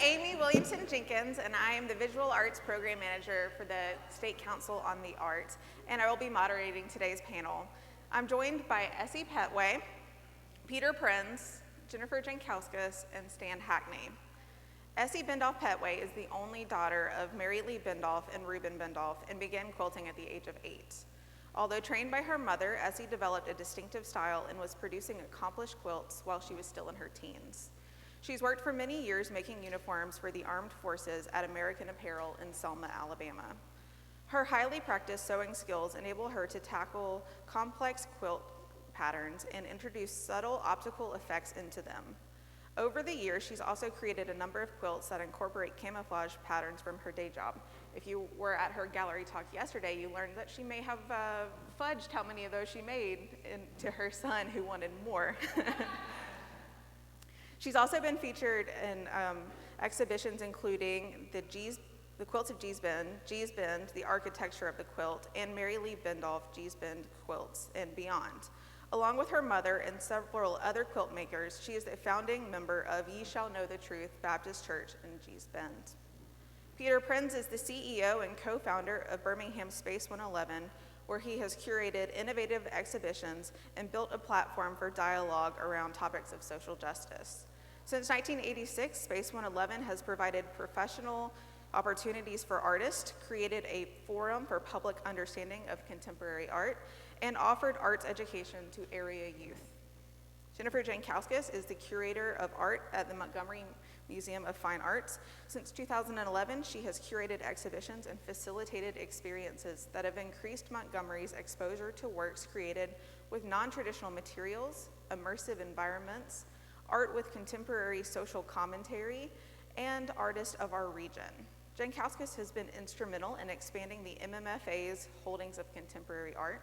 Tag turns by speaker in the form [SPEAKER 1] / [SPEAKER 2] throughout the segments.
[SPEAKER 1] Amy Williamson Jenkins, and I am the Visual Arts Program Manager for the State Council on the Arts, and I will be moderating today's panel. I'm joined by Essie Pettway, Peter Prinz, Jennifer Jankauskas, and Stan Hackney. Essie Bendolph Pettway is the only daughter of Mary Lee Bendolph and Reuben Bendolph and began quilting at the age of 8. Although trained by her mother, Essie developed a distinctive style and was producing accomplished quilts while she was still in her teens. She's worked for many years making uniforms for the armed forces at American Apparel in Selma, Alabama. Her highly practiced sewing skills enable her to tackle complex quilt patterns and introduce subtle optical effects into them. Over the years, she's also created a number of quilts that incorporate camouflage patterns from her day job. If you were at her gallery talk yesterday, you learned that she may have fudged how many of those she made to her son who wanted more. She's also been featured in exhibitions including the Quilts of Gee's Bend, The Architecture of the Quilt, and Mary Lee Bendolph Gee's Bend Quilts and Beyond. Along with her mother and several other quilt makers, she is a founding member of Ye Shall Know the Truth Baptist Church in Gee's Bend. Peter Prinz is the CEO and co-founder of Birmingham Space 111, where he has curated innovative exhibitions and built a platform for dialogue around topics of social justice. Since 1986, Space 111 has provided professional opportunities for artists, created a forum for public understanding of contemporary art, and offered arts education to area youth. Jennifer Jankauskas is the curator of art at the Montgomery Museum of Fine Arts. Since 2011, she has curated exhibitions and facilitated experiences that have increased Montgomery's exposure to works created with non-traditional materials, immersive environments, art with contemporary social commentary, and artists of our region. Jankauskas has been instrumental in expanding the MMFA's holdings of contemporary art.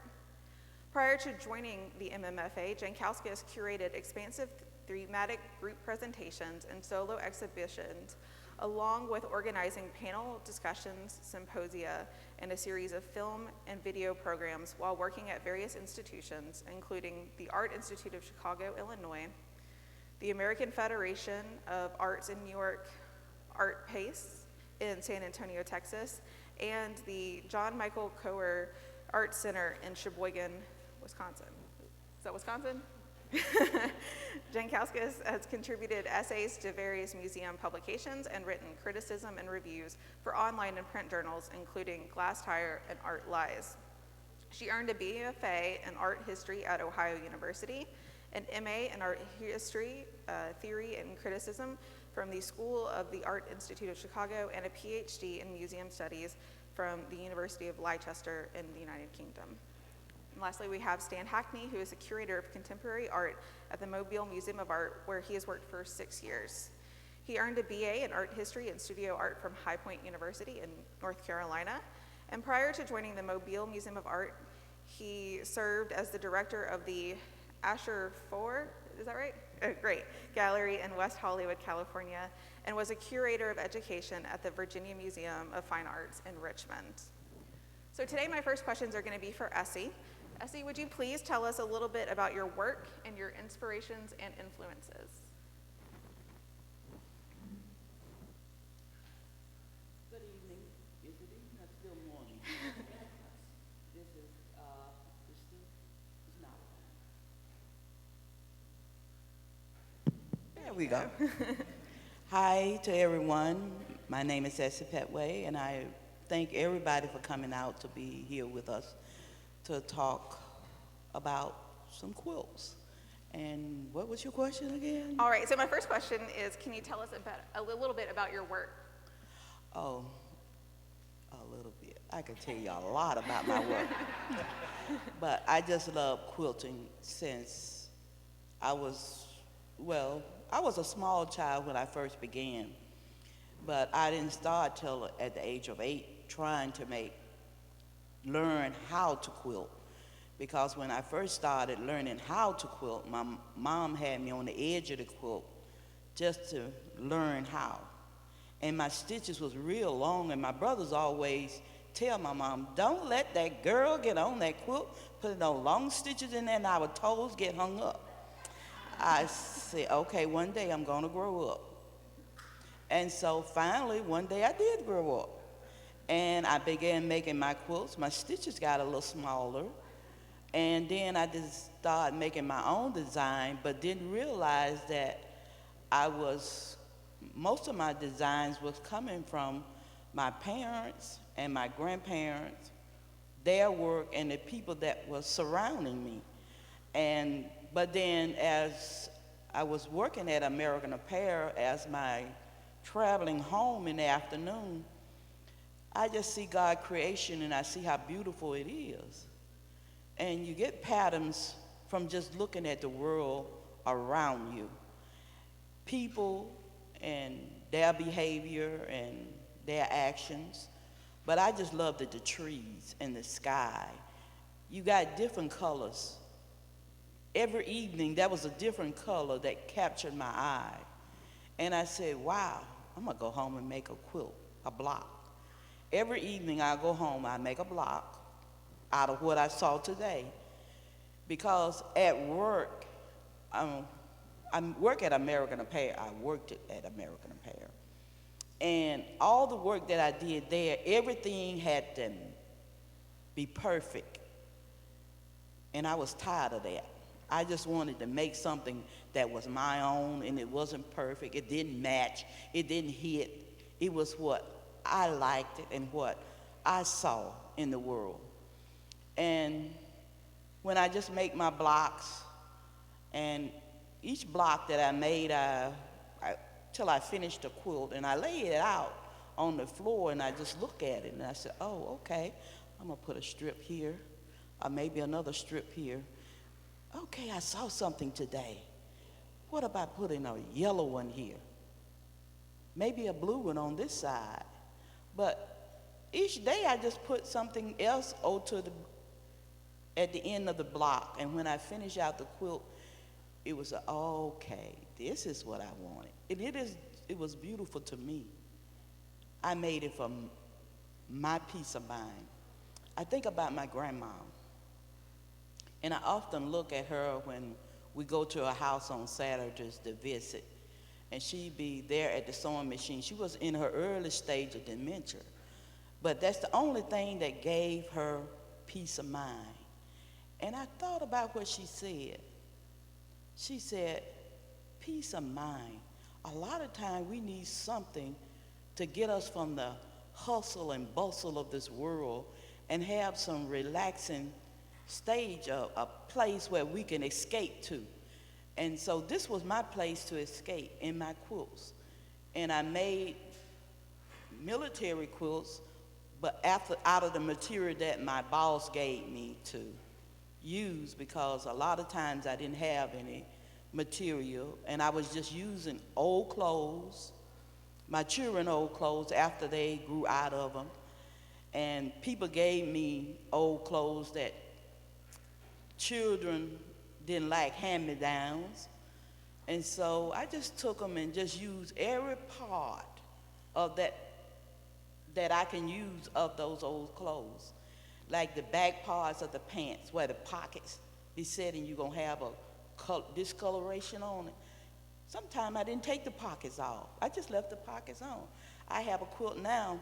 [SPEAKER 1] Prior to joining the MMFA, Jankauskas curated expansive thematic group presentations and solo exhibitions, along with organizing panel discussions, symposia, and a series of film and video programs while working at various institutions, including the Art Institute of Chicago, Illinois, the American Federation of Arts in New York, Art Pace in San Antonio, Texas, and the John Michael Coher Art Center in Sheboygan, Wisconsin. Is that Wisconsin? Jankauskas has contributed essays to various museum publications and written criticism and reviews for online and print journals, including Glass Tire and Art Lies. She earned a BFA in art history at Ohio University, an MA in art history, theory, and criticism from the School of the Art Institute of Chicago, and a PhD in museum studies from the University of Leicester in the United Kingdom. And lastly, we have Stan Hackney, who is a curator of contemporary art at the Mobile Museum of Art, where he has worked for 6 years. He earned a BA in art history and studio art from High Point University in North Carolina. And prior to joining the Mobile Museum of Art, he served as the director of the Asher 4, is that right? Great, Gallery in West Hollywood, California, and was a curator of education at the Virginia Museum of Fine Arts in Richmond. So today my first questions are going to be for Essie. Essie, would you please tell us a little bit about your work and your inspirations and influences?
[SPEAKER 2] Good evening. Is it evening or still morning? This is, it's not. There we go. Hi to everyone. My name is Essie Pettway, and I thank everybody for coming out to be here with us to talk about some quilts. And what was your question again?
[SPEAKER 1] All right, so my first question is, can you tell us a little bit about your work?
[SPEAKER 2] Oh, a little bit. I can tell you a lot about my work. But I just love quilting since I was a small child when I first began. But I didn't start till at the age of 8 trying to learn how to quilt, because when I first started learning how to quilt, my mom had me on the edge of the quilt just to learn how. And my stitches was real long, and my brothers always tell my mom, don't let that girl get on that quilt, put no long stitches in there and our toes get hung up. I said, okay, one day I'm gonna grow up. And so finally, one day I did grow up. And I began making my quilts. My stitches got a little smaller. And then I just started making my own design, but didn't realize that most of my designs was coming from my parents and my grandparents, their work, and the people that was surrounding me. But then as I was working at American Apparel as my traveling home in the afternoon, I just see God's creation and I see how beautiful it is. And you get patterns from just looking at the world around you. People and their behavior and their actions. But I just love the trees and the sky. You got different colors. Every evening, there was a different color that captured my eye. And I said, wow, I'm gonna go home and make a quilt, a block. Every evening I go home, I make a block out of what I saw today. Because at work, I work at American Apparel. I worked at American Apparel. And all the work that I did there, everything had to be perfect. And I was tired of that. I just wanted to make something that was my own, and it wasn't perfect. It didn't match. It didn't hit. It was what I liked it and what I saw in the world. And when I just make my blocks, and each block that I made, till I finished the quilt, and I lay it out on the floor, and I just look at it, and I said, oh, okay, I'm gonna put a strip here, or maybe another strip here. Okay, I saw something today. What about putting a yellow one here? Maybe a blue one on this side. But each day I just put something else at the end of the block. And when I finish out the quilt, it was okay, this is what I wanted. It was beautiful to me. I made it for my peace of mind. I think about my grandma. And I often look at her when we go to her house on Saturdays to visit. And she'd be there at the sewing machine. She was in her early stage of dementia. But that's the only thing that gave her peace of mind. And I thought about what she said. She said, peace of mind. A lot of times we need something to get us from the hustle and bustle of this world and have some relaxing stage, a place where we can escape to. And so this was my place to escape in my quilts. And I made military quilts, but out of the material that my boss gave me to use, because a lot of times I didn't have any material, and I was just using old clothes, my children old clothes after they grew out of them. And people gave me old clothes that children didn't like, hand-me-downs. And so I just took them and just used every part of that I can use of those old clothes. Like the back parts of the pants where the pockets be set and you're gonna have a discoloration on it. Sometimes I didn't take the pockets off. I just left the pockets on. I have a quilt now.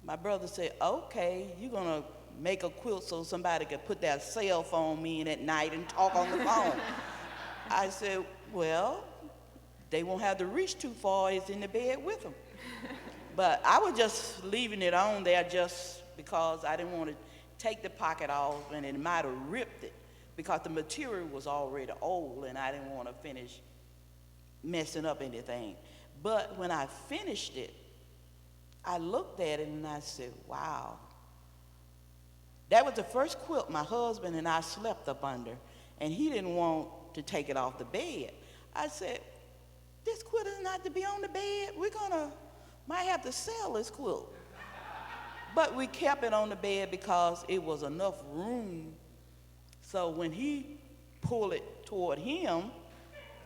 [SPEAKER 2] My brother said, okay, you're gonna make a quilt so somebody could put their cell phone in at night and talk on the phone. I said, well, they won't have to reach too far. It's in the bed with them. But I was just leaving it on there just because I didn't want to take the pocket off, and it might have ripped it because the material was already old and I didn't want to finish messing up anything. But when I finished it, I looked at it and I said, wow. That was the first quilt my husband and I slept up under, and he didn't want to take it off the bed. I said, this quilt is not to be on the bed. Might have to sell this quilt. But we kept it on the bed because it was enough room. So when he pulled it toward him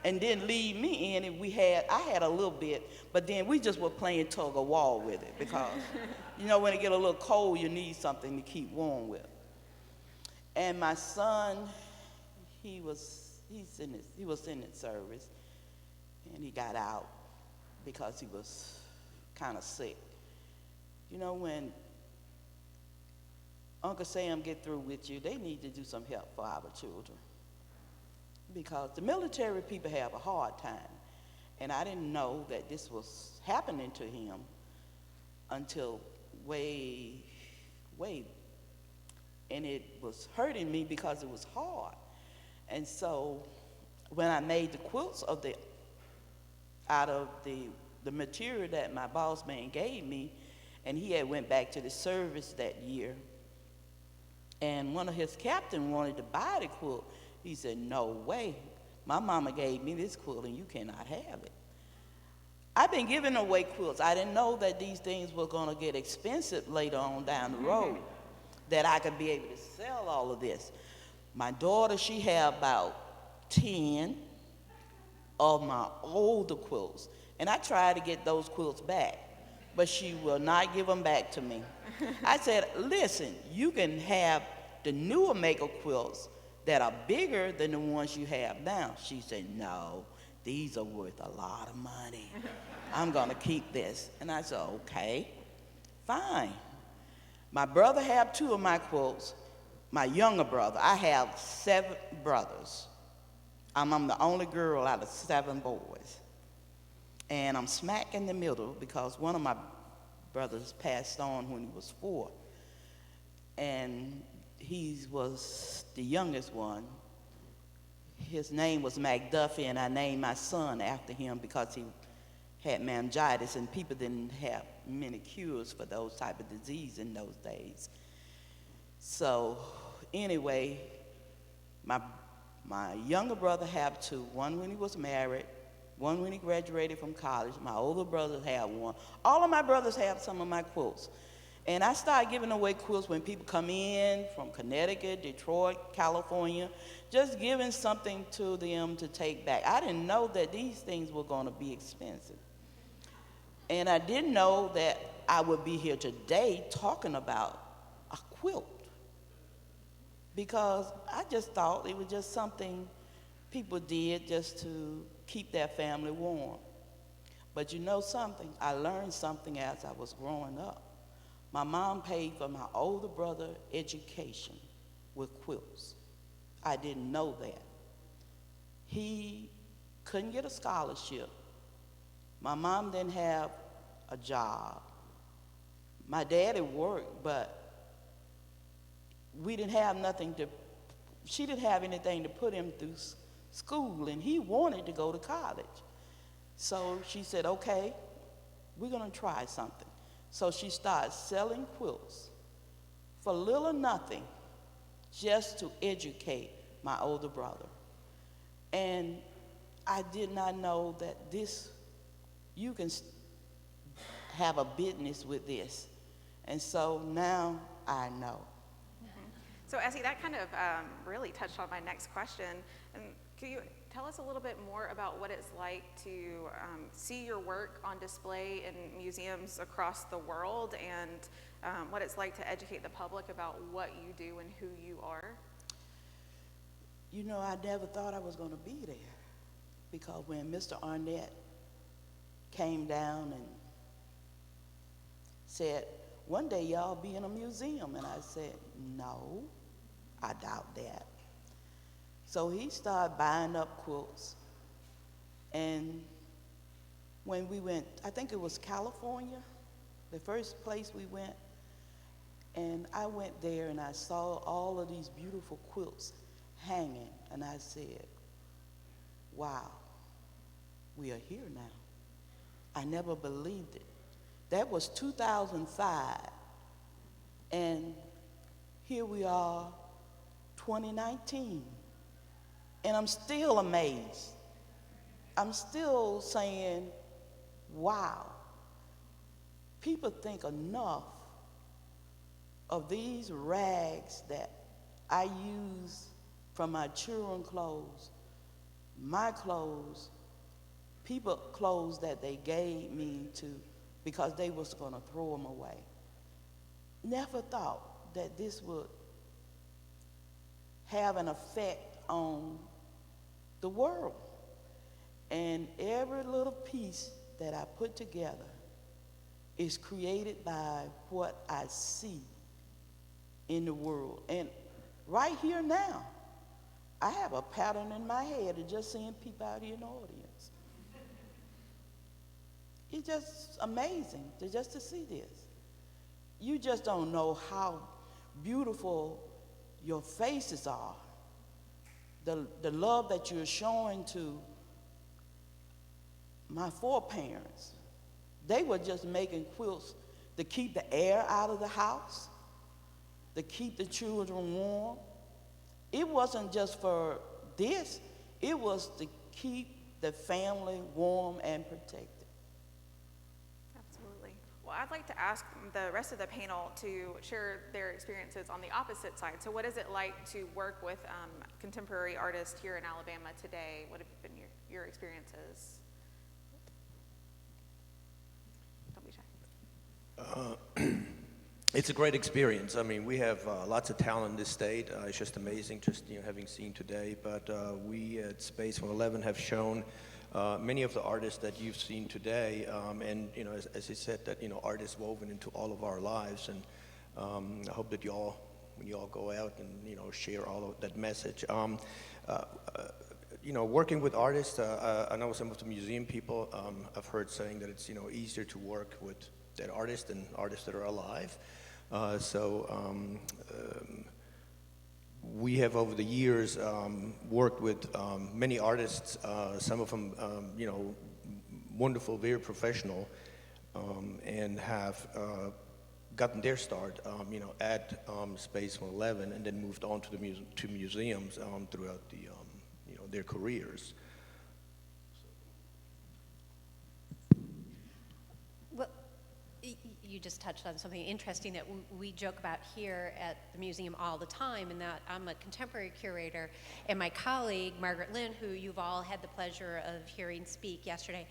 [SPEAKER 2] and didn't leave me in it, I had a little bit, but then we just were playing tug of war with it because, when it get a little cold, you need something to keep warm with. And my son, he was in the service, and he got out because he was kind of sick. You know, when Uncle Sam get through with you, they need to do some help for our children. Because the military people have a hard time. And I didn't know that this was happening to him until way, and it was hurting me because it was hard. And so when I made the quilts out of the material that my boss man gave me, and he had went back to the service that year, and one of his captains wanted to buy the quilt. He said, no way, my mama gave me this quilt and you cannot have it. I've been giving away quilts. I didn't know that these things were gonna get expensive later on down the road, that I could be able to sell all of this. My daughter, she had about 10 of my older quilts, and I tried to get those quilts back, but she will not give them back to me. I said, listen, you can have the newer maker quilts that are bigger than the ones you have now. She said, no, these are worth a lot of money. I'm gonna keep this. And I said, okay, fine. My brother had 2 of my quilts. My younger brother, I have 7 brothers. I'm the only girl out of 7 boys. And I'm smack in the middle because one of my brothers passed on when he was 4. And he was the youngest one. His name was McDuffie, and I named my son after him because he had meningitis, and people didn't have many cures for those type of disease in those days. So anyway, my younger brother had 2, one when he was married, one when he graduated from college. My older brother had 1. All of my brothers have some of my quilts. And I started giving away quilts when people come in from Connecticut, Detroit, California, just giving something to them to take back. I didn't know that these things were going to be expensive. And I didn't know that I would be here today talking about a quilt, because I just thought it was just something people did just to keep their family warm. But you know something? I learned something as I was growing up. My mom paid for my older brother's education with quilts. I didn't know that. He couldn't get a scholarship. My mom didn't have a job. My daddy worked, but we didn't have she didn't have anything to put him through school, and he wanted to go to college. So she said, okay, we're gonna try something. So she started selling quilts for little or nothing just to educate my older brother. And I did not know that you can have a business with this. And so now I know.
[SPEAKER 1] So Essie, that kind of really touched on my next question. And could you tell us a little bit more about what it's like to see your work on display in museums across the world, and what it's like to educate the public about what you do and who you are?
[SPEAKER 2] You know, I never thought I was going to be there, because when Mr. Arnett came down and said, one day y'all be in a museum, and I said, no, I doubt that. So he started buying up quilts, and when we went, I think it was California, the first place we went, and I went there and I saw all of these beautiful quilts hanging, and I said, wow, we are here now. I never believed it. That was 2005, and here we are, 2019. And I'm still amazed. I'm still saying, wow. People think enough of these rags that I use from my children's clothes, my clothes, people clothes that they gave me because they was going to throw them away. Never thought that this would have an effect on the world. And every little piece that I put together is created by what I see in the world. And right here now, I have a pattern in my head of just seeing people out here in the audience. It's just amazing to see this. You just don't know how beautiful your faces are. The love that you're showing to my foreparents. They were just making quilts to keep the air out of the house, to keep the children warm. It wasn't just for this, it was to keep the family warm and protected.
[SPEAKER 1] Absolutely. Well, I'd like to ask the rest of the panel to share their experiences on the opposite side. So what is it like to work with contemporary artists here in Alabama today? What have been your experiences? Don't be shy.
[SPEAKER 3] It's a great experience. I mean, we have lots of talent in this state. It's just amazing, just having seen today. But we at Space 111 have shown many of the artists that you've seen today, and as he said, that art is woven into all of our lives. And I hope that when you all go out and share all of that message. Working with artists, I know some of the museum people I've heard saying that it's easier to work with dead artists than artists that are alive. We have over the years worked with many artists, some of them wonderful, very professional, and have gotten their start at Space 111 and then moved on to museums throughout their careers.
[SPEAKER 4] Well, you just touched on something interesting that we joke about here at the museum all the time, and that I'm a contemporary curator, and my colleague, Margaret Lynn, who you've all had the pleasure of hearing speak yesterday,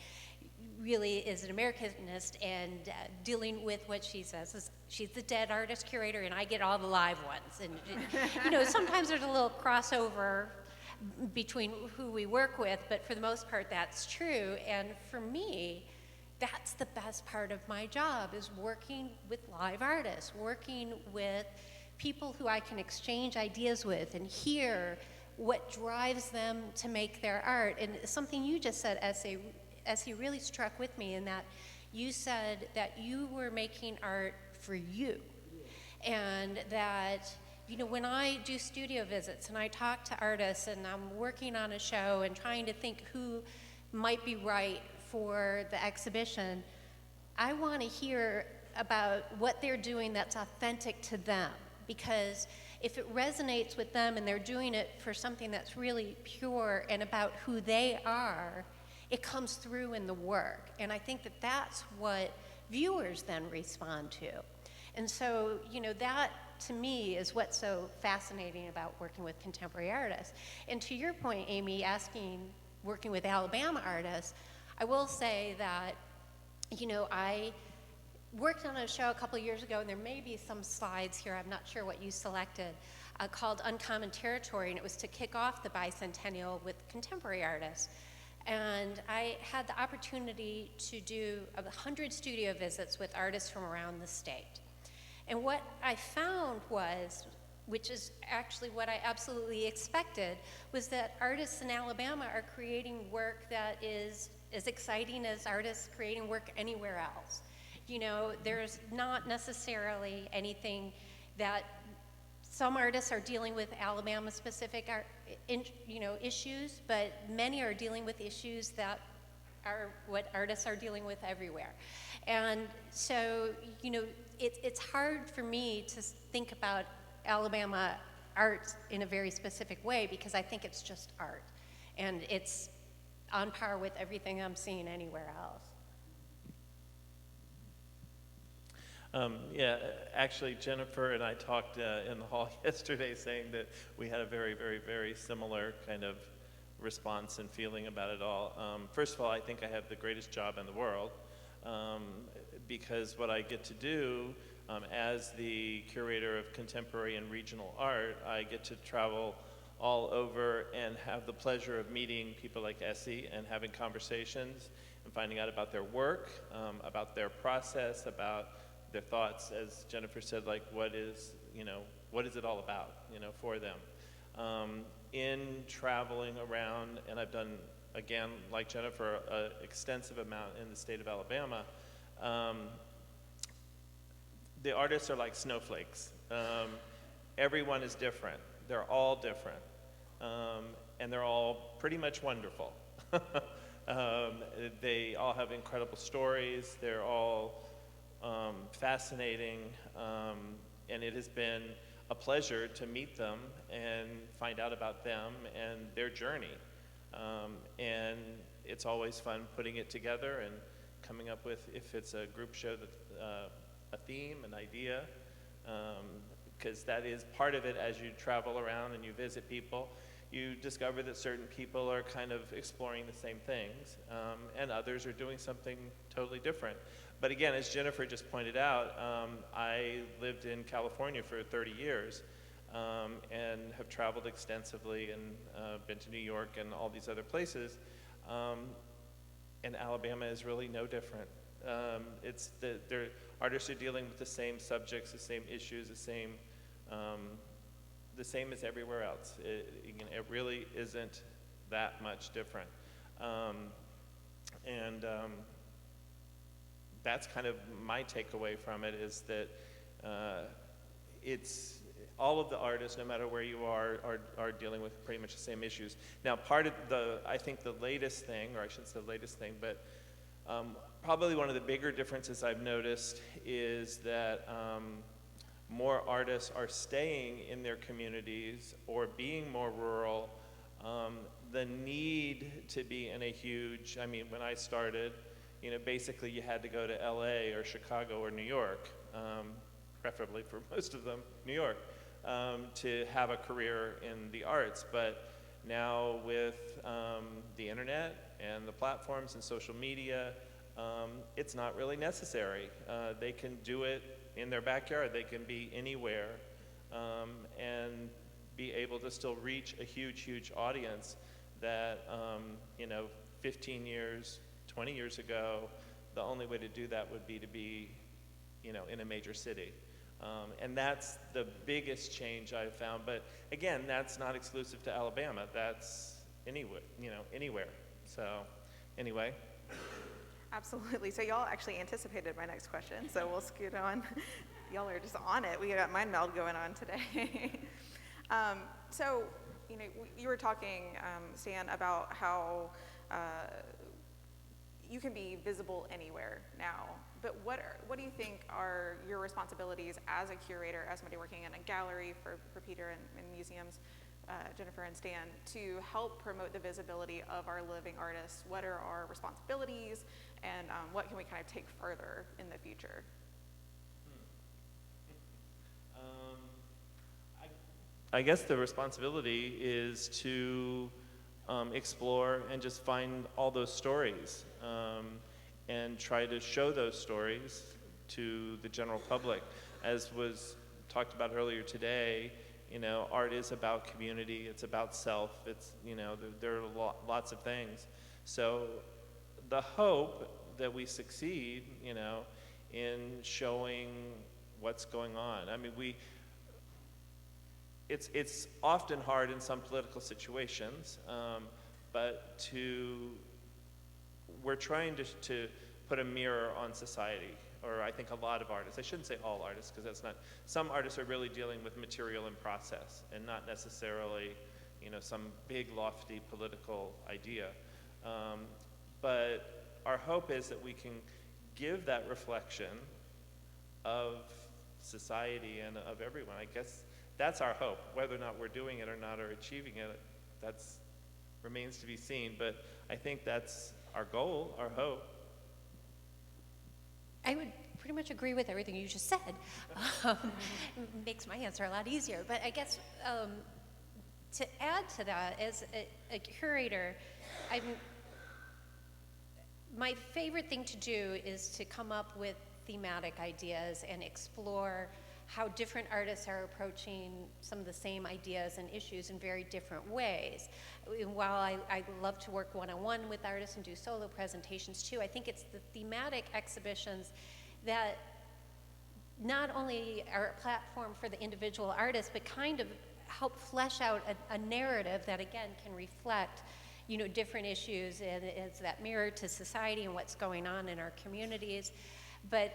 [SPEAKER 4] really is an Americanist, and dealing with what she says is she's the dead artist curator, and I get all the live ones. And sometimes there's a little crossover between who we work with, but for the most part, that's true. And for me, that's the best part of my job, is working with live artists, working with people who I can exchange ideas with and hear what drives them to make their art. And something you just said, Essie, really struck with me, in that you said that you were making art for you. And that, when I do studio visits and I talk to artists and I'm working on a show and trying to think who might be right for the exhibition, I want to hear about what they're doing that's authentic to them. Because if it resonates with them and they're doing it for something that's really pure and about who they are, it comes through in the work. And I think that that's what viewers then respond to. And so, that to me is what's so fascinating about working with contemporary artists. And to your point, Amy, working with Alabama artists, I will say that, I worked on a show a couple of years ago, and there may be some slides here, I'm not sure what you selected, called Uncommon Territory, and it was to kick off the bicentennial with contemporary artists. And I had the opportunity to do 100 studio visits with artists from around the state. And what I found was, which is actually what I absolutely expected, was that artists in Alabama are creating work that is as exciting as artists creating work anywhere else. There's not necessarily anything that some artists are dealing with Alabama-specific issues, but many are dealing with issues that are what artists are dealing with everywhere. And so, it's hard for me to think about Alabama art in a very specific way, because I think it's just art. And it's on par with everything I'm seeing anywhere else.
[SPEAKER 5] Actually, Jennifer and I talked in the hall yesterday, saying that we had a very, very, very similar kind of response and feeling about it all. First of all, I think I have the greatest job in the world, because what I get to do as the curator of contemporary and regional art, I get to travel all over and have the pleasure of meeting people like Essie and having conversations and finding out about their work, about their process, about their thoughts, as Jennifer said, like what is it all about, for them. In traveling around, and I've done, again, like Jennifer, an extensive amount in the state of Alabama, the artists are like snowflakes. Everyone is different. They're all different. And they're all pretty much wonderful. They all have incredible stories. They're all fascinating. And it has been a pleasure to meet them and find out about them and their journey. And it's always fun putting it together and coming up with, if it's a group show, a theme, an idea, because that is part of it. As you travel around and you visit people, you discover that certain people are kind of exploring the same things, and others are doing something totally different. But again, as Jennifer just pointed out, I lived in California for 30 years and have traveled extensively and been to New York and all these other places. And Alabama is really no different. Their artists are dealing with the same subjects, the same issues, the same as everywhere else. It really isn't that much different. That's kind of my takeaway from it, is that it's all of the artists, no matter where you are dealing with pretty much the same issues. Now, part of I think the latest thing, or I shouldn't say the latest thing, but probably one of the bigger differences I've noticed is that more artists are staying in their communities or being more rural. The need to be in a huge, when I started, basically you had to go to LA or Chicago or New York, preferably for most of them, New York, to have a career in the arts. But now with the internet and the platforms and social media, it's not really necessary. They can do it in their backyard. They can be anywhere and be able to still reach a huge, huge audience that, 15 years, 20 years ago, the only way to do that would be to be, in a major city. And that's the biggest change I've found. But again, that's not exclusive to Alabama. That's anywhere, anywhere. So anyway.
[SPEAKER 1] Absolutely. So y'all actually anticipated my next question, so we'll scoot on. Y'all are just on it. We got mind meld going on today. So, you were talking, Stan, about how you can be visible anywhere now. But what do you think are your responsibilities as a curator, as somebody working in a gallery for Peter and museums, Jennifer and Stan, to help promote the visibility of our living artists? What are our responsibilities, and what can we kind of take further in the future?
[SPEAKER 5] I guess the responsibility is to explore and just find all those stories and try to show those stories to the general public. As was talked about earlier today, art is about community, it's about self, it's, there are lots of things. So the hope that we succeed, in showing what's going on. It's often hard in some political situations, but we're trying to put a mirror on society, or I think a lot of artists. I shouldn't say all artists, because that's not, some artists are really dealing with material and process, and not necessarily, some big, lofty political idea. But our hope is that we can give that reflection of society and of everyone. I guess that's our hope. Whether or not we're doing it or not, or achieving it, that's remains to be seen. But I think that's our goal, our hope.
[SPEAKER 4] I would pretty much agree with everything you just said. Makes my answer a lot easier. But I guess to add to that, as a curator, my favorite thing to do is to come up with thematic ideas and explore how different artists are approaching some of the same ideas and issues in very different ways. And while I love to work one-on-one with artists and do solo presentations too, I think it's the thematic exhibitions that not only are a platform for the individual artist, but kind of help flesh out a narrative that again can reflect, you know, different issues, and it's that mirror to society and what's going on in our communities. But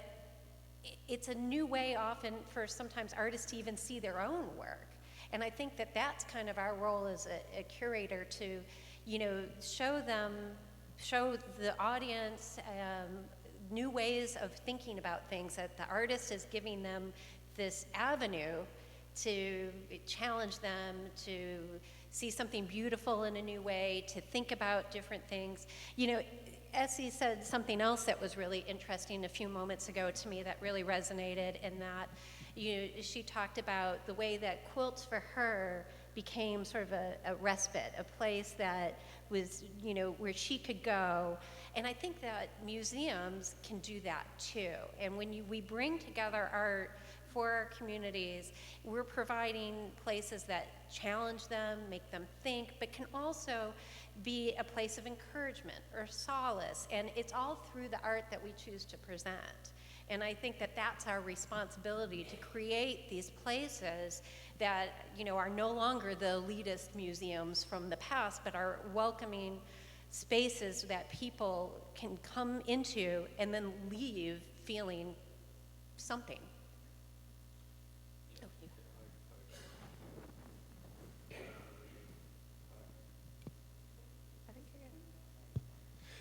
[SPEAKER 4] it's a new way often for sometimes artists to even see their own work. And I think that that's kind of our role as a curator to, you know, show the audience new ways of thinking about things, that the artist is giving them this avenue to challenge them, to see something beautiful in a new way, to think about different things. You know, Essie said something else that was really interesting a few moments ago to me that really resonated, in that, you know, she talked about the way that quilts for her became sort of a respite, a place that was, you know, where she could go. And I think that museums can do that too. And when we bring together art for our communities, we're providing places that challenge them, make them think, but can also be a place of encouragement or solace. And it's all through the art that we choose to present. And I think that that's our responsibility, to create these places that, you know, are no longer the elitist museums from the past, but are welcoming spaces that people can come into and then leave feeling something.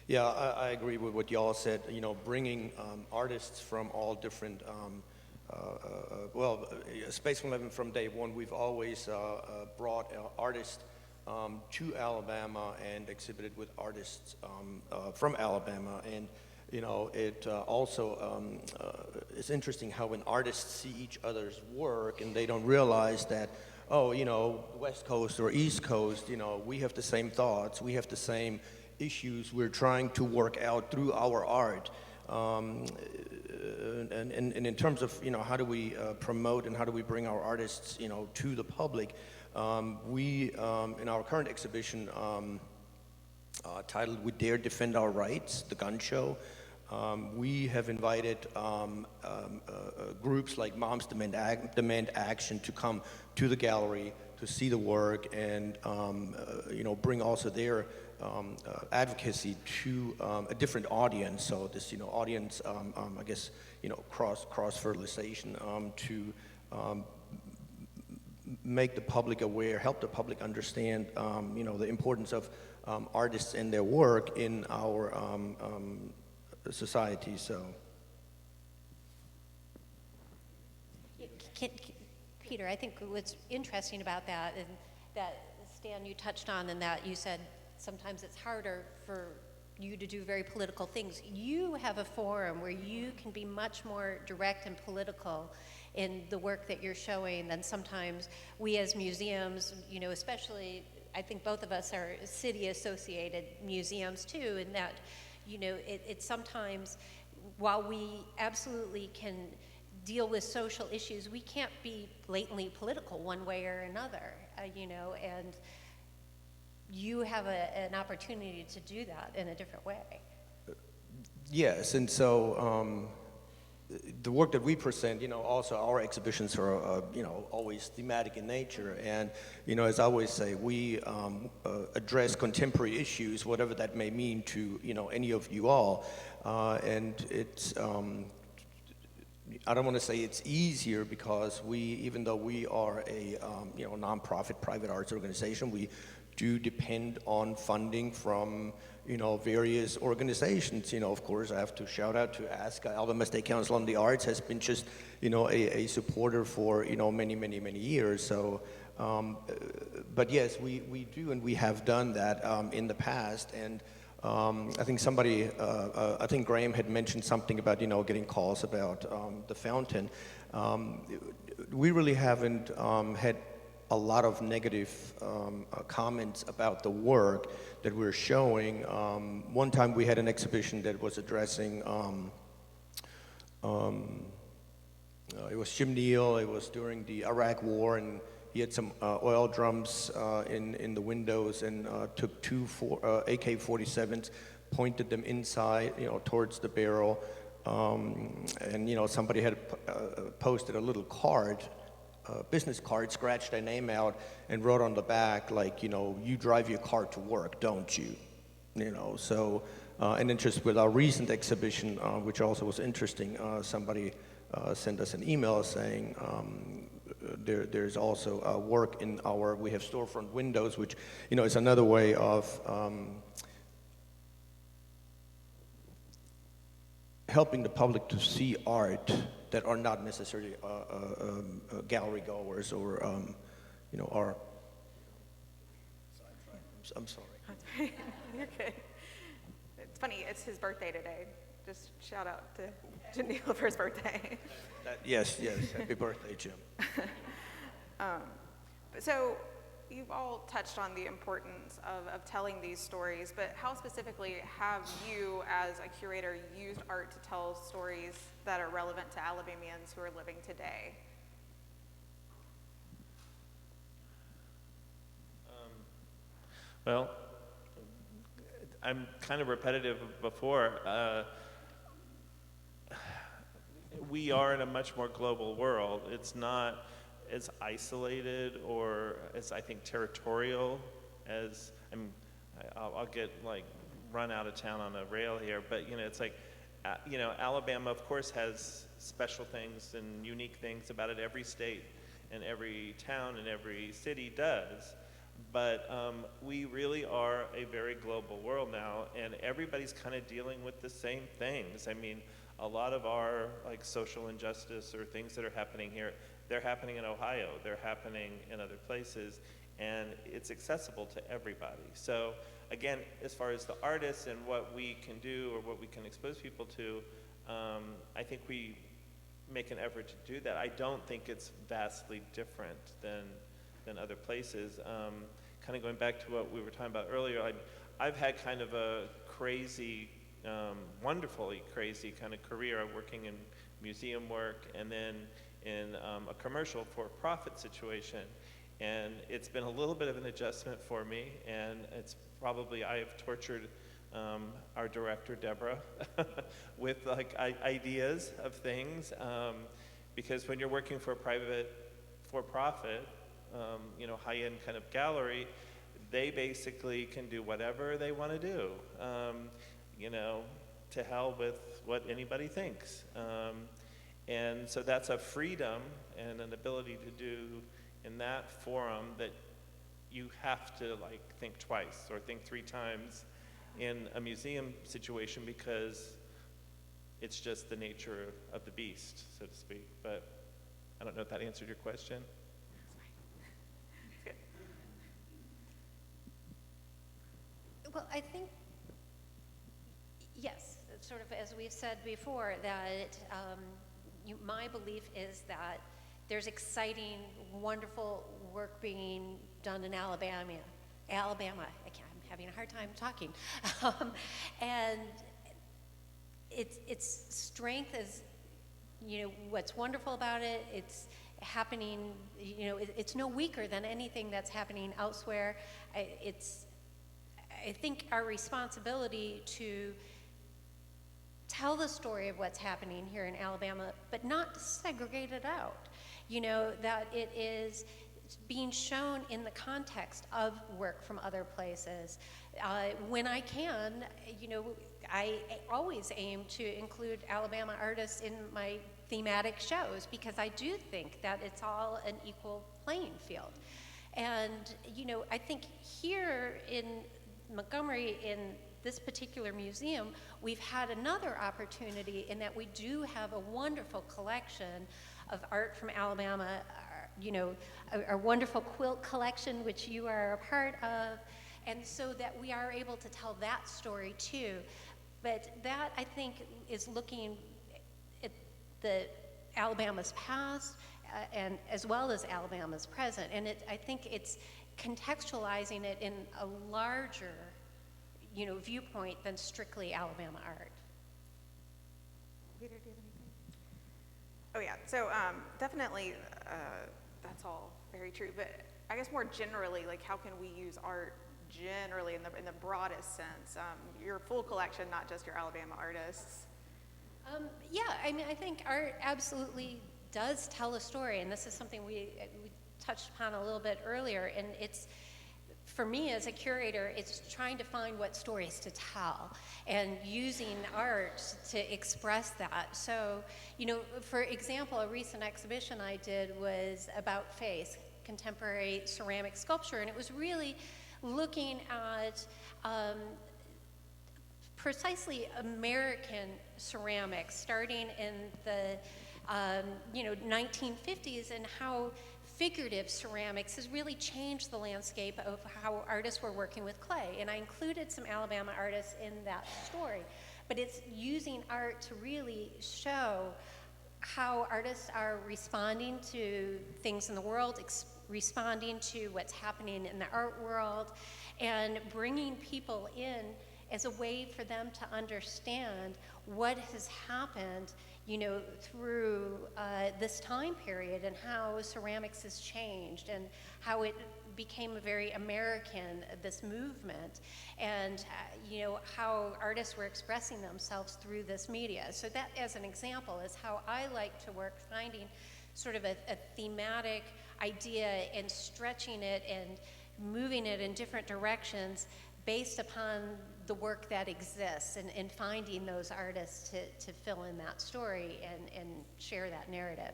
[SPEAKER 3] Yeah, I agree with what y'all said. You know, bringing artists from all different, Space 111 from day one, we've always brought artists to Alabama and exhibited with artists from Alabama. And, you know, it also it's interesting how when artists see each other's work and they don't realize that, oh, you know, West Coast or East Coast, you know, we have the same thoughts, we have the same issues we're trying to work out through our art. And in terms of, you know, how do we promote and how do we bring our artists, you know, to the public, we, in our current exhibition titled We Dare Defend Our Rights, the gun show, we have invited groups like Moms Demand Action to come to the gallery to see the work and, you know, bring also their advocacy to a different audience. So this, you know, audience, I guess, you know, cross-fertilization to make the public aware, help the public understand, you know, the importance of artists and their work in our society. So,
[SPEAKER 4] Peter, I think what's interesting about that, and that Stan, you touched on, and that you said sometimes it's harder for you to do very political things. You have a forum where you can be much more direct and political in the work that you're showing than sometimes we as museums, you know, especially, I think both of us are city-associated museums too, in that, you know, it's sometimes, while we absolutely can deal with social issues, we can't be blatantly political one way or another, you know, and you have an opportunity to do that in a different way.
[SPEAKER 3] yes, and so the work that we present, you know, also our exhibitions are, you know, always thematic in nature. And, you know, as I always say, we address contemporary issues, whatever that may mean to, you know, any of you all. And it's, I don't want to say it's easier, because we, even though we are a, you know, nonprofit private arts organization, we do depend on funding from, you know, various organizations. You know, of course, I have to shout out to ASCA. Alabama State Council on the Arts has been just, you know, a supporter for, you know, many, many, many years. So, but yes, we do, and we have done that in the past. And I think somebody, I think Graham had mentioned something about, you know, getting calls about the fountain. We really haven't had a lot of negative comments about the work that we're showing. One time we had an exhibition that was addressing It was Jim Neal. It was during the Iraq War, and he had some oil drums in the windows, and took two AK-47s, pointed them inside, towards the barrel, and somebody had posted a little card, business card, scratched their name out, and wrote on the back like, you drive your car to work, don't you? So, and then just with our recent exhibition, which also was interesting, somebody sent us an email saying there's also work in we have storefront windows, which, is another way of helping the public to see art that are not necessarily gallery goers or, are. I'm sorry.
[SPEAKER 1] You're good. It's funny, it's his birthday today. Just shout out to Janelle for his birthday.
[SPEAKER 3] Yes, happy birthday, Jim.
[SPEAKER 1] So you've all touched on the importance of telling these stories, but how specifically have you as a curator used art to tell stories that are relevant to Alabamians who are living today?
[SPEAKER 5] Well, I'm kind of repetitive before. We are in a much more global world. It's not as isolated or as, I think, territorial as, I'll get like run out of town on a rail here, but it's like, Alabama of course has special things and unique things about it. Every state and every town and every city does. But we really are a very global world now, and everybody's kind of dealing with the same things. I mean, a lot of our social injustice or things that are happening here, they're happening in Ohio, they're happening in other places, and it's accessible to everybody. So again, as far as the artists and what we can do or what we can expose people to, I think we make an effort to do that. I don't think it's vastly different than other places. Kind of going back to what we were talking about earlier, I've had kind of a crazy, wonderfully crazy kind of career working in museum work and then in a commercial for-profit situation. And it's been a little bit of an adjustment for me, and it's probably, I have tortured our director, Deborah, with ideas of things, because when you're working for a private, for-profit, high-end kind of gallery, they basically can do whatever they want to do, to hell with what anybody thinks. And so that's a freedom and an ability to do in that forum that you have to think twice or think 3 times in a museum situation, because it's just the nature of the beast, so to speak. But I don't know if that answered your question.
[SPEAKER 4] Well, I think, yes, sort of as we've said before, that my belief is that there's exciting, wonderful work being done in Alabama. I'm having a hard time talking. And its strength is, what's wonderful about it, it's happening, it's no weaker than anything that's happening elsewhere. I think our responsibility to tell the story of what's happening here in Alabama, but not segregate it out. That it is being shown in the context of work from other places. When I can, I always aim to include Alabama artists in my thematic shows, because I do think that it's all an equal playing field. And, I think here in Montgomery, in this particular museum, we've had another opportunity in that we do have a wonderful collection of art from Alabama, our wonderful quilt collection, which you are a part of, and so that we are able to tell that story too. But that, I think, is looking at the Alabama's past and as well as Alabama's present, and I think it's contextualizing it in a larger, viewpoint than strictly Alabama art.
[SPEAKER 1] Peter, do you have Oh yeah, so definitely that's all very true. But I guess more generally, like how can we use art generally in the broadest sense? Your full collection, not just your Alabama artists.
[SPEAKER 4] Yeah, I mean, I think art absolutely does tell a story, and this is something we touched upon a little bit earlier, and it's, for me as a curator, it's trying to find what stories to tell and using art to express that. So, you know, for example, a recent exhibition I did was about face, contemporary ceramic sculpture, and it was really looking at precisely American ceramics, starting in the 1950s, and how figurative ceramics has really changed the landscape of how artists were working with clay. And I included some Alabama artists in that story, but it's using art to really show how artists are responding to things in the world, responding to what's happening in the art world, and bringing people in as a way for them to understand what has happened, you know, through this time period, and how ceramics has changed, and how it became a very American, this movement, and you know, how artists were expressing themselves through this media. So that, as an example, is how I like to work, finding sort of a thematic idea and stretching it and moving it in different directions based upon the work that exists, and finding those artists to fill in that story and share that narrative.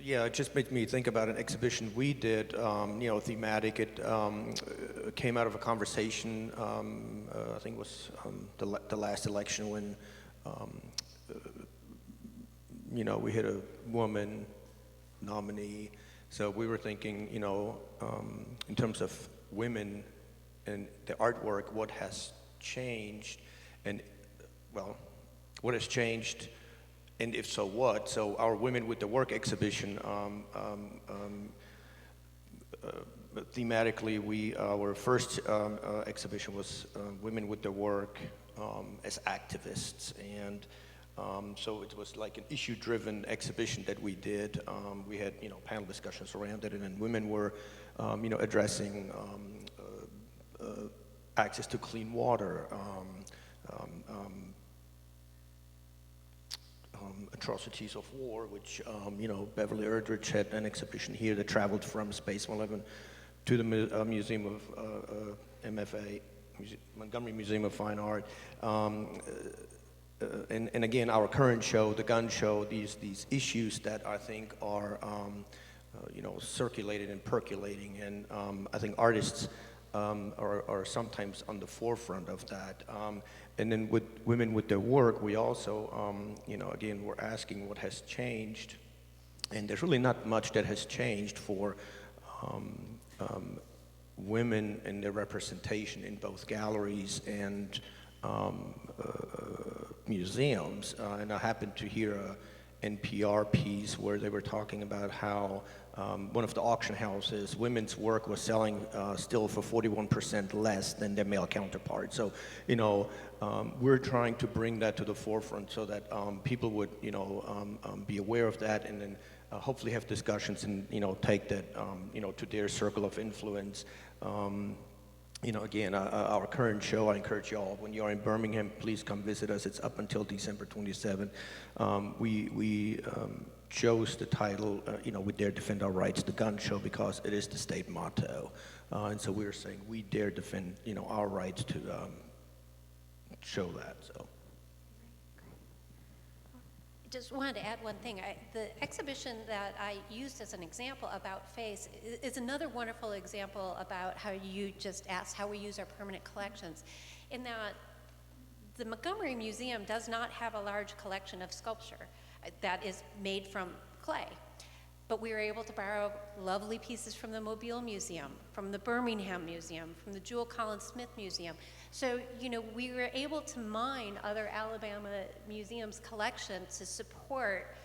[SPEAKER 3] Yeah, it just made me think about an exhibition we did, thematic. It came out of a conversation, I think it was the last election when, we had a woman nominee. So we were thinking, in terms of women and the artwork, what has changed, and, well, what has changed, and if so, what? So our Women with the Work exhibition, thematically, our first exhibition was Women with the Work as activists, and so it was like an issue-driven exhibition that we did. We had, panel discussions around it, and then women were, addressing access to clean water, atrocities of war, which, Beverly Erdrich had an exhibition here that traveled from Space 11 to the Museum of MFA, Montgomery Museum of Fine Art. And again, our current show, the gun show, these issues that I think are, circulated and percolating, and I think artists are sometimes on the forefront of that. And then with Women with Their Work, we also, again, we're asking what has changed, and there's really not much that has changed for women and their representation in both galleries and museums. And I happened to hear an NPR piece where they were talking about how one of the auction houses, women's work was selling still for 41% less than their male counterparts. So, we're trying to bring that to the forefront so that people would, be aware of that, and then hopefully have discussions and, take that, to their circle of influence. Again, our current show, I encourage you all, when you are in Birmingham, please come visit us. It's up until December 27th. We chose the title, We Dare Defend Our Rights, the gun show, because it is the state motto. And so we're saying we dare defend, our rights to show that, so.
[SPEAKER 4] Just wanted to add one thing. The exhibition that I used as an example about face is another wonderful example about how you just asked how we use our permanent collections, in that the Montgomery Museum does not have a large collection of sculpture that is made from clay. But we were able to borrow lovely pieces from the Mobile Museum, from the Birmingham Museum, from the Jewel Collins Smith Museum. So, we were able to mine other Alabama museums' collections to support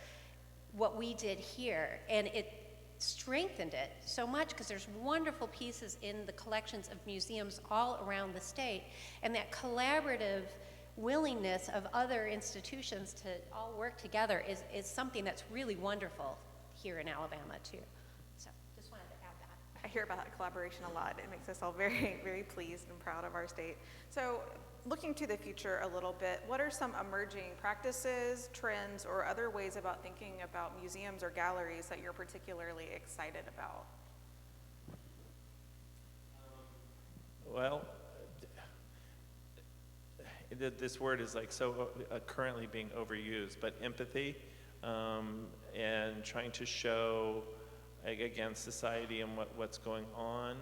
[SPEAKER 4] what we did here. And it strengthened it so much because there's wonderful pieces in the collections of museums all around the state. And that collaborative willingness of other institutions to all work together is something that's really wonderful here in Alabama too. So just wanted to add that.
[SPEAKER 1] I hear about that collaboration a lot. It makes us all very, very pleased and proud of our state. So looking to the future a little bit, what are some emerging practices, trends, or other ways about thinking about museums or galleries that you're particularly excited about?
[SPEAKER 5] Well, this word is like so currently being overused, but empathy and trying to show again society and what's going on,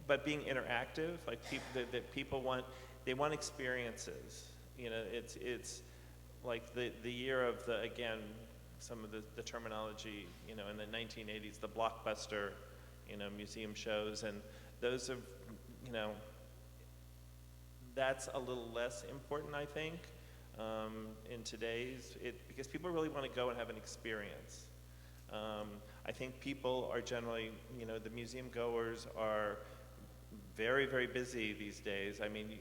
[SPEAKER 5] but being interactive, like that people want experiences. You know, it's like the year of the, again, some of the terminology, you know, in the 1980s, the blockbuster, you know, museum shows, and those are, you know, that's a little less important, I think, in today's, because people really want to go and have an experience. I think people are generally, you know, the museum goers are very, very busy these days. I mean,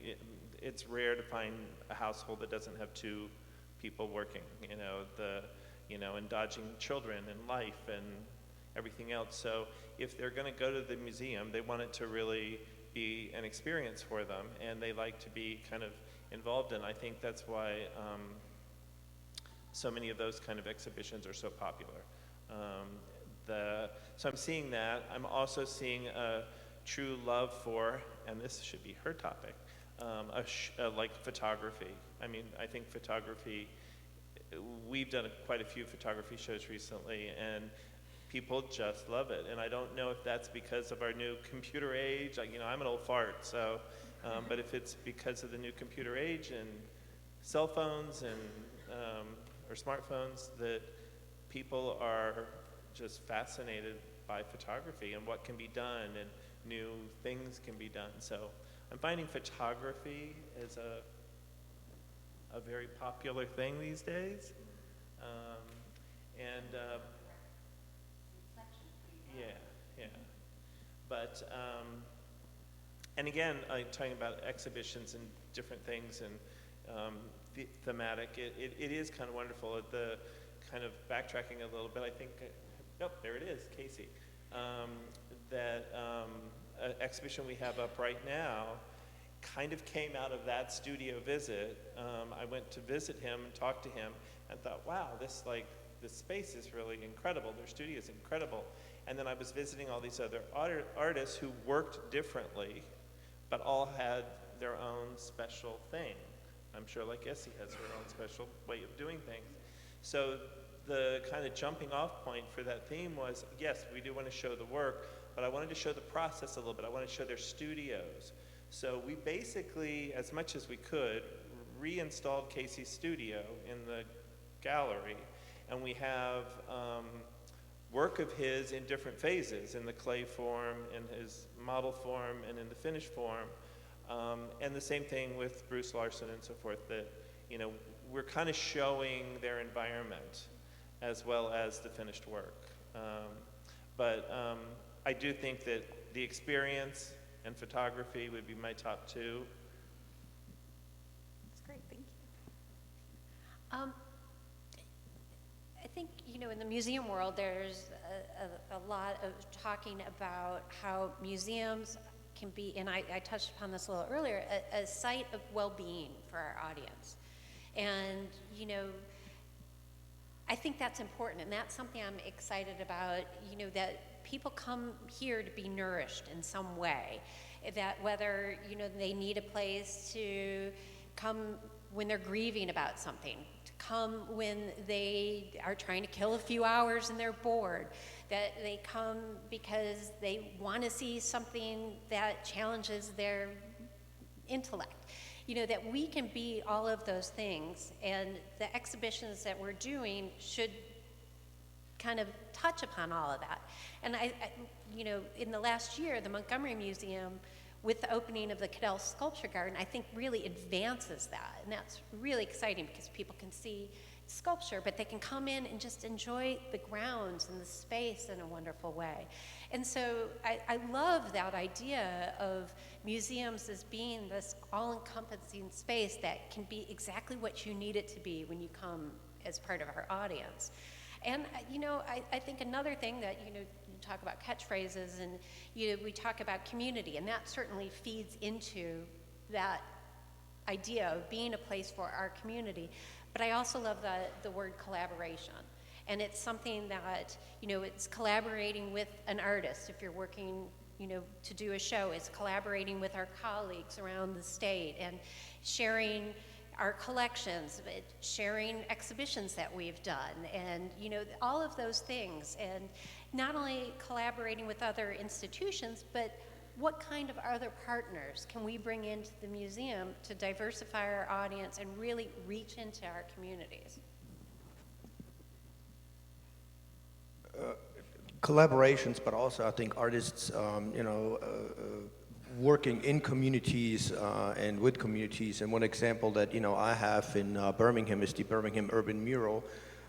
[SPEAKER 5] it's rare to find a household that doesn't have two people working, you know, and dodging children and life and everything else. So if they're going to go to the museum, they want it to really be an experience for them, and they like to be kind of involved in. I think that's why so many of those kind of exhibitions are so popular. So I'm seeing that. I'm also seeing a true love for, and this should be her topic, like photography. I mean, I think photography, we've done quite a few photography shows recently, and people just love it. And I don't know if that's because of our new computer age. You know, I'm an old fart, so, but if it's because of the new computer age and cell phones and, or smartphones, that people are just fascinated by photography and what can be done and new things can be done. So I'm finding photography is a very popular thing these days. Yeah. But, and again, talking about exhibitions and different things and thematic, it is kind of wonderful. The kind of backtracking a little bit, I think, oh, there it is, Casey. That exhibition we have up right now kind of came out of that studio visit. I went to visit him and talk to him and thought, wow, this space is really incredible. Their studio is incredible. And then I was visiting all these other artists who worked differently, but all had their own special thing. I'm sure like Essie has her own special way of doing things. So the kind of jumping off point for that theme was, yes, we do want to show the work, but I wanted to show the process a little bit. I wanted to show their studios. So we basically, as much as we could, reinstalled Casey's studio in the gallery, and we have work of his in different phases, in the clay form, in his model form, and in the finished form. And the same thing with Bruce Larson and so forth, that, you know, we're kind of showing their environment as well as the finished work. But I do think that the experience and photography would be my top two.
[SPEAKER 1] That's great, thank you.
[SPEAKER 4] I think, you know, in the museum world, there's a lot of talking about how museums can be, and I touched upon this a little earlier, a site of well-being for our audience. And, you know, I think that's important, and that's something I'm excited about, you know, that people come here to be nourished in some way, that whether, you know, they need a place to come when they're grieving about something, to come when they are trying to kill a few hours and they're bored, that they come because they want to see something that challenges their intellect. You know, that we can be all of those things, and the exhibitions that we're doing should kind of touch upon all of that. And I you know, in the last year, the Montgomery Museum, with the opening of the Cadell Sculpture Garden, I think really advances that. And that's really exciting because people can see sculpture, but they can come in and just enjoy the grounds and the space in a wonderful way. And so I love that idea of museums as being this all-encompassing space that can be exactly what you need it to be when you come as part of our audience. And, I think another thing that, you talk about catchphrases and, we talk about community, and that certainly feeds into that idea of being a place for our community. But I also love the word collaboration. And it's something that, it's collaborating with an artist. If you're working, to do a show, it's collaborating with our colleagues around the state and sharing our collections, sharing exhibitions that we've done, and all of those things. And not only collaborating with other institutions, but what kind of other partners can we bring into the museum to diversify our audience and really reach into our communities?
[SPEAKER 3] Collaborations, but also I think artists, working in communities and with communities. And one example that I have in Birmingham is the Birmingham Urban Mural.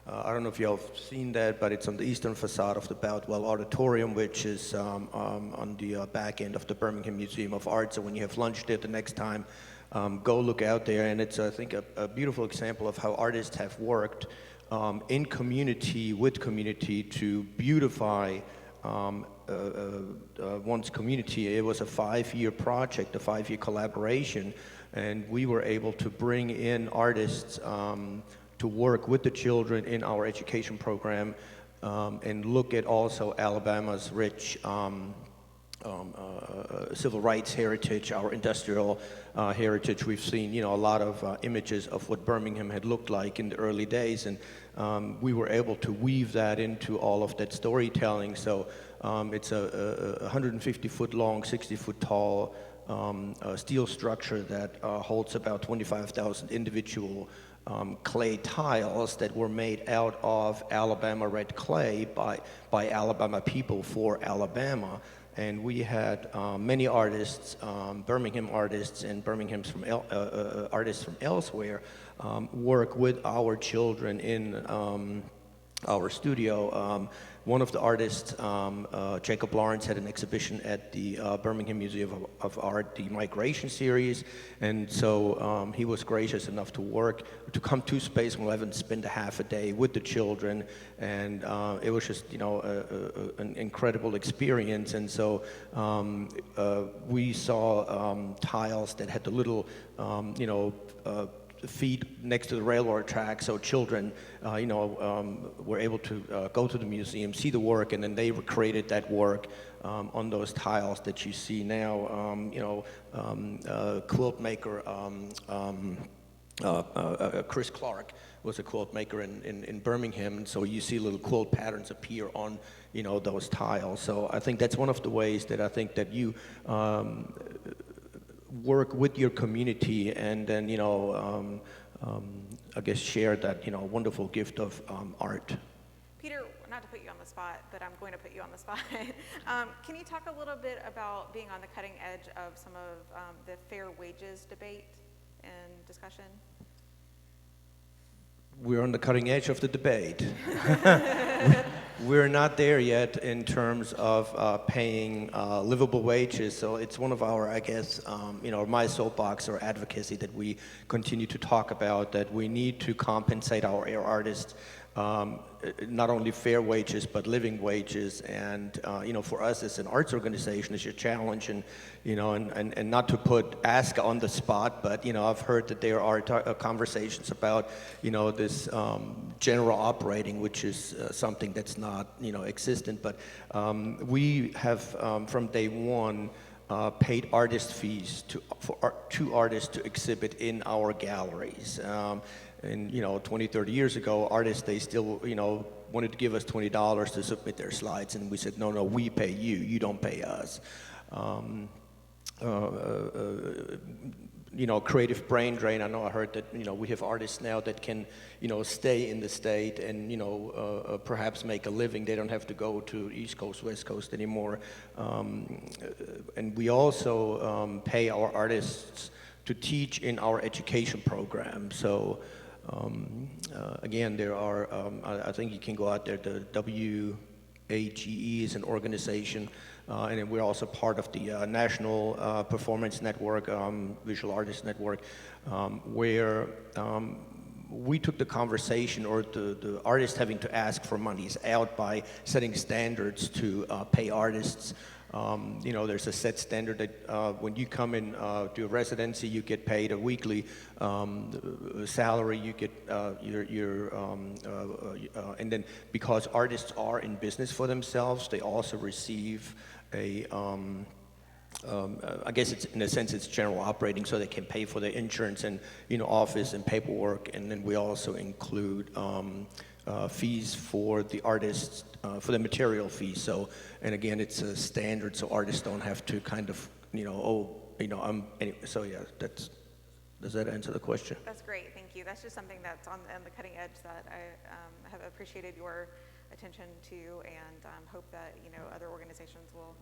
[SPEAKER 3] I don't know if y'all have seen that, but it's on the eastern facade of the Boutwell Auditorium, which is on the back end of the Birmingham Museum of Art. So when you have lunch there the next time, go look out there. And it's, I think, a beautiful example of how artists have worked in community, with community, to beautify one's community. It was a 5-year project, a 5-year collaboration, and we were able to bring in artists to work with the children in our education program and look at also Alabama's rich civil rights heritage, our industrial heritage. We've seen, a lot of images of what Birmingham had looked like in the early days, and we were able to weave that into all of that storytelling. So it's a 150-foot long, 60-foot tall steel structure that holds about 25,000 individual clay tiles that were made out of Alabama red clay by Alabama people for Alabama. And we had many artists, Birmingham artists and Birmingham's from artists from elsewhere, work with our children in our studio. One of the artists, Jacob Lawrence, had an exhibition at the Birmingham Museum of Art, the Migration Series, and so he was gracious enough to come to Space 11, spend a half a day with the children, and it was just, an incredible experience. And so we saw tiles that had the little, feet next to the railroad track, so children, were able to go to the museum, see the work, and then they recreated that work on those tiles that you see now. Quilt maker Chris Clark was a quilt maker in Birmingham, and so you see little quilt patterns appear on those tiles. So I think that's one of the ways that I think that you work with your community, and then I guess share that wonderful gift of art.
[SPEAKER 1] Peter, not to put you on the spot, but I'm going to put you on the spot. Can you talk a little bit about being on the cutting edge of some of the fair wages debate and discussion?
[SPEAKER 3] We're on the cutting edge of the debate. We're not there yet in terms of paying livable wages, so it's one of our, I guess, my soapbox or advocacy that we continue to talk about, that we need to compensate our artists, not only fair wages, but living wages. And, for us as an arts organization, it's a challenge, and, and not to put ASCA on the spot, but, I've heard that there are conversations about, this general operating, which is something that's not, existent. But we have, from day one, paid artist fees to artists to exhibit in our galleries. And 20, 30 years ago, artists, they still, wanted to give us $20 to submit their slides, and we said, no, we pay you, you don't pay us. Creative brain drain. I know I heard that, we have artists now that can, stay in the state and, perhaps make a living. They don't have to go to East Coast, West Coast anymore. And we also pay our artists to teach in our education program. So Again, there are, I think you can go out there, the WAGE is an organization, and then we're also part of the National Performance Network, Visual Artists Network, where we took the conversation, or the artist having to ask for monies out by setting standards to pay artists. You know, there's a set standard that when you come in to a residency, you get paid a weekly salary. You get and then because artists are in business for themselves, they also receive a. I guess it's, in a sense, it's general operating, so they can pay for their insurance and, you know, office and paperwork, and then we also include fees for the artists, for the material fees. So, and again, it's a standard, so artists don't have to kind of, you know, so yeah, does that answer the question?
[SPEAKER 1] That's great, thank you. That's just something that's on the cutting edge that I have appreciated your attention to, and hope that, you know, other organizations will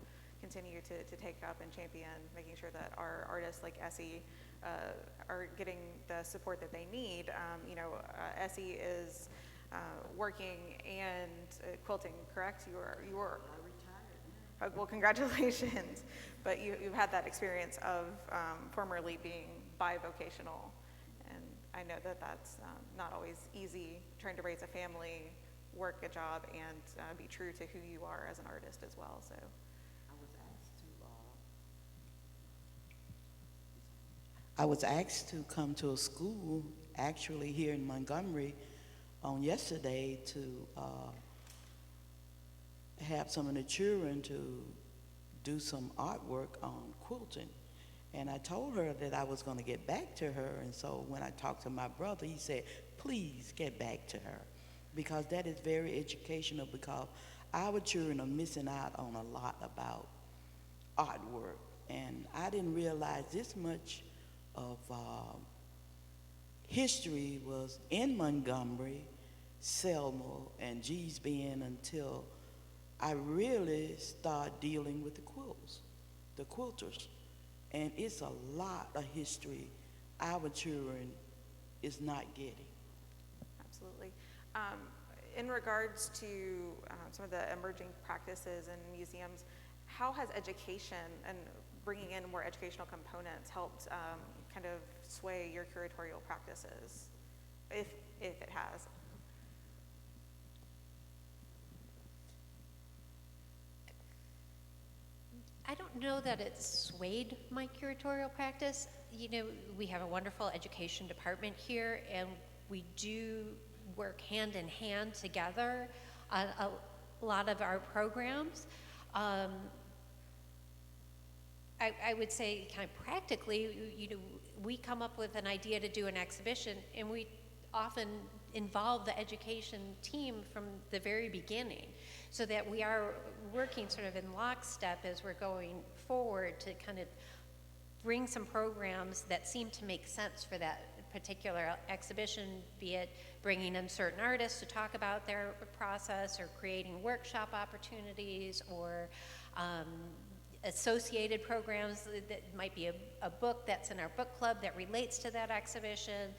[SPEAKER 1] continue to take up and champion making sure that our artists like Essie are getting the support that they need. You know, Essie is working and quilting, correct? You are. I retired. Well, congratulations. But you've had that experience of formerly being bivocational, and I know that that's not always easy, trying to raise a family, work a job, and be true to who you are as an artist as well. So.
[SPEAKER 2] I was asked to come to a school, actually here in Montgomery, on yesterday to have some of the children to do some artwork on quilting. And I told her that I was going to get back to her, and so when I talked to my brother, he said, please get back to her, because that is very educational, because our children are missing out on a lot about artwork. And I didn't realize this much of history was in Montgomery, Selma, and Gee's Bend until I really started dealing with the quilts, the quilters. And it's a lot of history our children is not getting.
[SPEAKER 1] Absolutely. In regards to some of the emerging practices in museums, how has education and bringing in more educational components helped kind of sway your curatorial practices, if it has?
[SPEAKER 4] I don't know that it's swayed my curatorial practice. You know, we have a wonderful education department here, and we do work hand in hand together on a lot of our programs. I would say kind of practically, you know, we come up with an idea to do an exhibition, and we often involve the education team from the very beginning, so that we are working sort of in lockstep as we're going forward to kind of bring some programs that seem to make sense for that particular exhibition, be it bringing in certain artists to talk about their process, or creating workshop opportunities, or associated programs that might be a book that's in our book club that relates to that exhibition,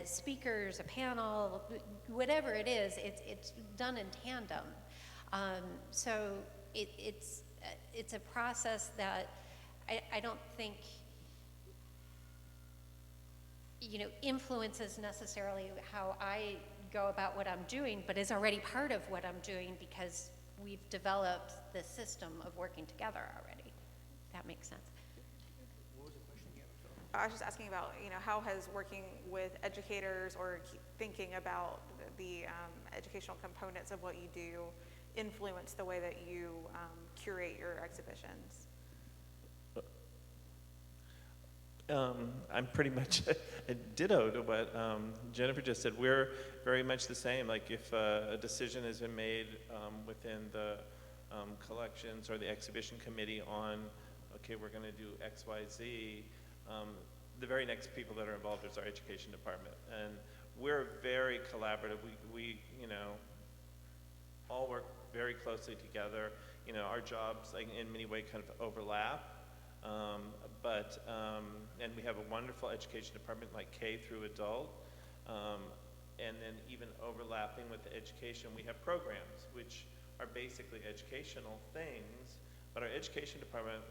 [SPEAKER 4] speakers, a panel, whatever it is, it's done in tandem. So it's a process that I don't think, you know, influences necessarily how I go about what I'm doing, but is already part of what I'm doing, because we've developed the system of working together already. That makes sense.
[SPEAKER 3] What was the question again?
[SPEAKER 1] I was just asking about, you know, how has working with educators or thinking about the educational components of what you do influence the way that you curate your exhibitions?
[SPEAKER 5] I'm pretty much a ditto to what Jennifer just said. We're very much the same. Like, if a decision has been made within the collections or the exhibition committee on, okay, we're going to do X, Y, Z, the very next people that are involved is our education department. And we're very collaborative. We you know, all work very closely together. You know, our jobs, like, in many ways kind of overlap. And we have a wonderful education department, like K through adult. And then even overlapping with the education, we have programs, which are basically educational things, but our education department,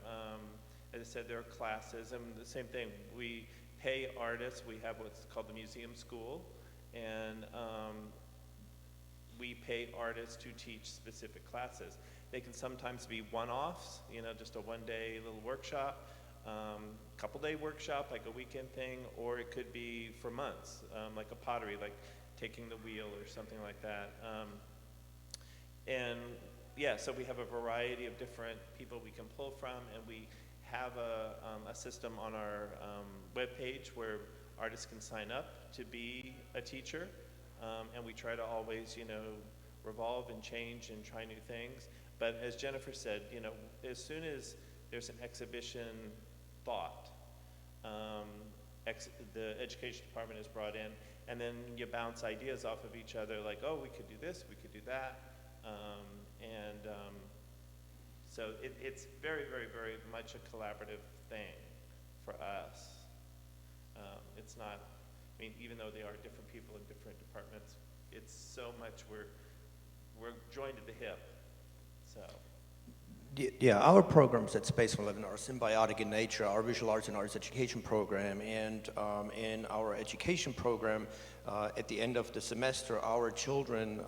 [SPEAKER 5] as I said, there are classes, and the same thing, we pay artists. We have what's called the museum school, and we pay artists to teach specific classes. They can sometimes be one-offs, just a one-day little workshop, couple-day workshop, like a weekend thing, or it could be for months, like a pottery, like taking the wheel or something like that. And yeah, so we have a variety of different people we can pull from, and we have a system on our webpage where artists can sign up to be a teacher, and we try to always, revolve and change and try new things. But as Jennifer said, as soon as there's an exhibition thought, the education department is brought in, and then you bounce ideas off of each other, like, oh, we could do this, we could do that. So it's very, very, very much a collaborative thing for us. It's not, even though they are different people in different departments, it's so much we're joined at the hip, so.
[SPEAKER 3] Yeah, our programs at Space 11 are symbiotic in nature. Our visual arts and arts education program, and in our education program, at the end of the semester, our children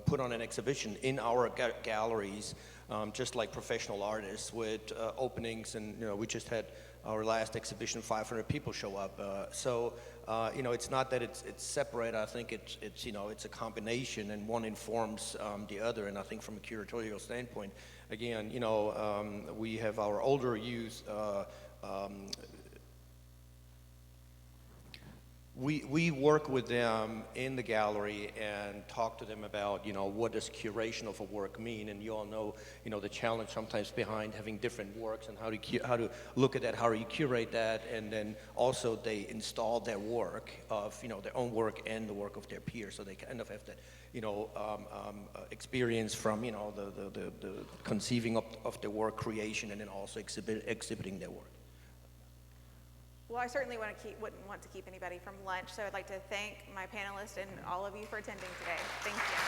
[SPEAKER 3] put on an exhibition in our galleries, just like professional artists, with openings, and we just had our last exhibition, 500 people show up. It's not that it's separate. I think it's a combination, and one informs the other. And I think from a curatorial standpoint, again, we have our older youth. We work with them in the gallery and talk to them about, what does curation of a work mean? And you all know, the challenge sometimes behind having different works, and how to look at that, how do you curate that, and then also they install their work of, their own work and the work of their peers, so they kind of have that, experience from, the conceiving of their work creation, and then also exhibiting their work.
[SPEAKER 1] Well, I certainly wouldn't want to keep anybody from lunch, so I'd like to thank my panelists and all of you for attending today. Thank you.